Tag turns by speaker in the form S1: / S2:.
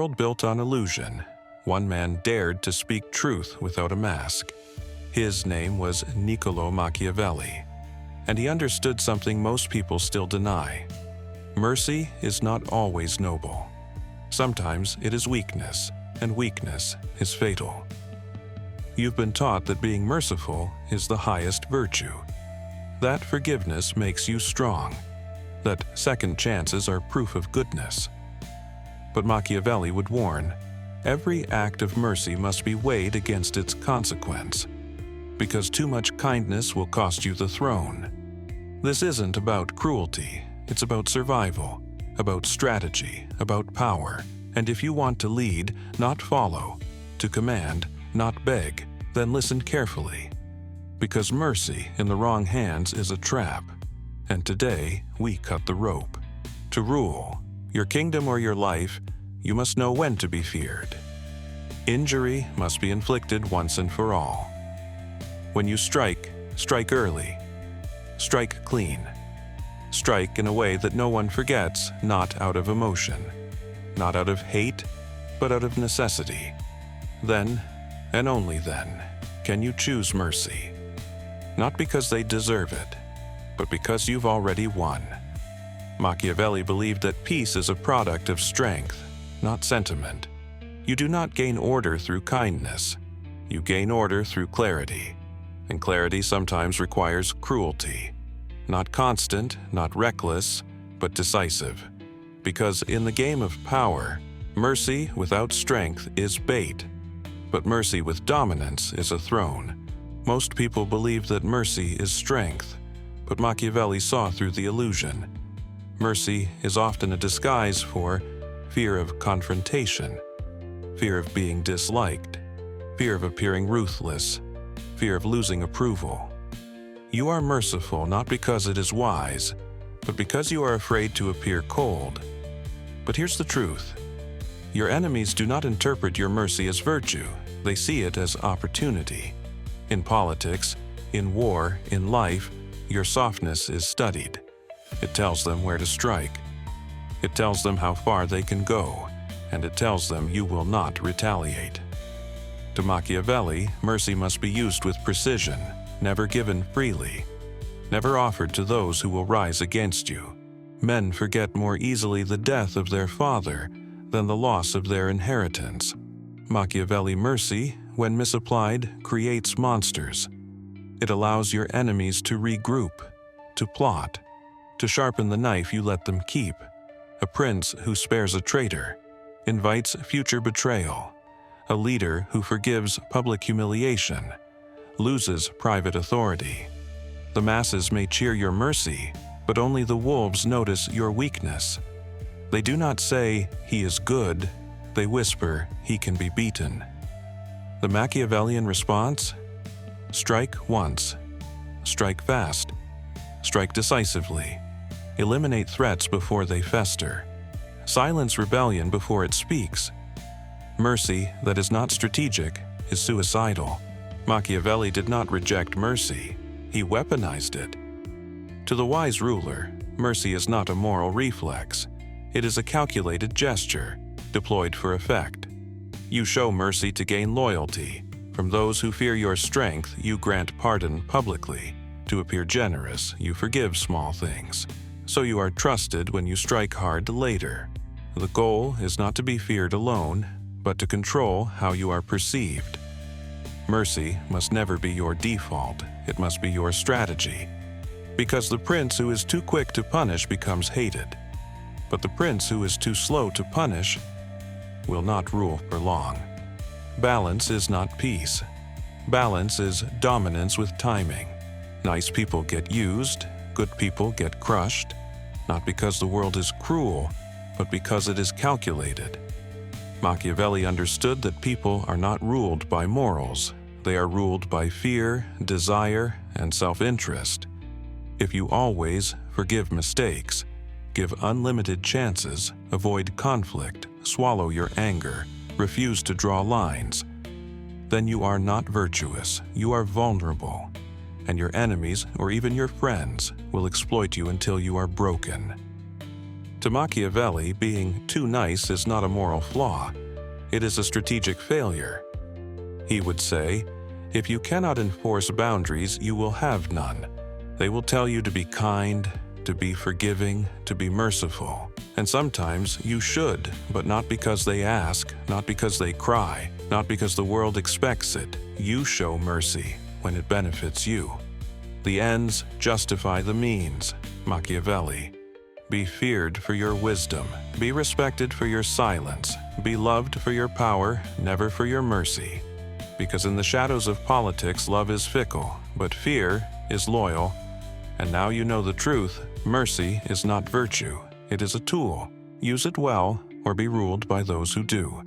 S1: world built on illusion, one man dared to speak truth without a mask. His name was Niccolò Machiavelli, and he understood something most people still deny. Mercy is not always noble. Sometimes it is weakness, and weakness is fatal. You've been taught that being merciful is the highest virtue, that forgiveness makes you strong, that second chances are proof of goodness. But Machiavelli would warn, every act of mercy must be weighed against its consequence, because too much kindness will cost you the throne. This isn't about cruelty, it's about survival, about strategy, about power, and if you want to lead, not follow, to command, not beg, then listen carefully. Because mercy in the wrong hands is a trap, and today we cut the rope. To rule, your kingdom or your life, you must know when to be feared. Injury must be inflicted once and for all. When you strike, strike early. Strike clean. Strike in a way that no one forgets, not out of emotion, not out of hate, but out of necessity. Then, and only then, can you choose mercy. Not because they deserve it, but because you've already won. Machiavelli believed that peace is a product of strength, not sentiment. You do not gain order through kindness. You gain order through clarity, and clarity sometimes requires cruelty. Not constant, not reckless, but decisive. Because in the game of power, mercy without strength is bait, but mercy with dominance is a throne. Most people believe that mercy is strength, but Machiavelli saw through the illusion. Mercy is often a disguise for fear of confrontation, fear of being disliked, fear of appearing ruthless, fear of losing approval. You are merciful not because it is wise, but because you are afraid to appear cold. But here's the truth. Your enemies do not interpret your mercy as virtue. They see it as opportunity. In politics, in war, in life, your softness is studied. It tells them where to strike. It tells them how far they can go, and it tells them you will not retaliate. To Machiavelli, mercy must be used with precision, never given freely, never offered to those who will rise against you. Men forget more easily the death of their father than the loss of their inheritance. Machiavelli mercy, when misapplied, creates monsters. It allows your enemies to regroup, to plot, to sharpen the knife you let them keep. A prince who spares a traitor invites future betrayal. A leader who forgives public humiliation loses private authority. The masses may cheer your mercy, but only the wolves notice your weakness. They do not say, "He is good." They whisper, "He can be beaten." The Machiavellian response? Strike once. Strike fast. Strike decisively. Eliminate threats before they fester. Silence rebellion before it speaks. Mercy that is not strategic is suicidal. Machiavelli did not reject mercy. He weaponized it. To the wise ruler, mercy is not a moral reflex. It is a calculated gesture, deployed for effect. You show mercy to gain loyalty. From those who fear your strength, you grant pardon publicly. To appear generous, you forgive small things. So you are trusted when you strike hard later. The goal is not to be feared alone, but to control how you are perceived. Mercy must never be your default. It must be your strategy. Because the prince who is too quick to punish becomes hated. But the prince who is too slow to punish will not rule for long. Balance is not peace. Balance is dominance with timing. Nice people get used, good people get crushed, not because the world is cruel, but because it is calculated. Machiavelli understood that people are not ruled by morals. They are ruled by fear, desire, and self-interest. If you always forgive mistakes, give unlimited chances, avoid conflict, swallow your anger, refuse to draw lines, then you are not virtuous, you are vulnerable, and your enemies or even your friends will exploit you until you are broken. To Machiavelli, being too nice is not a moral flaw. It is a strategic failure. He would say, if you cannot enforce boundaries, you will have none. They will tell you to be kind, to be forgiving, to be merciful. And sometimes you should, but not because they ask, not because they cry, not because the world expects it. You show mercy when it benefits you. The ends justify the means, Machiavelli. Be feared for your wisdom. Be respected for your silence. Be loved for your power, never for your mercy. Because in the shadows of politics, love is fickle, but fear is loyal. And now you know the truth. Mercy is not virtue. It is a tool. Use it well, or be ruled by those who do.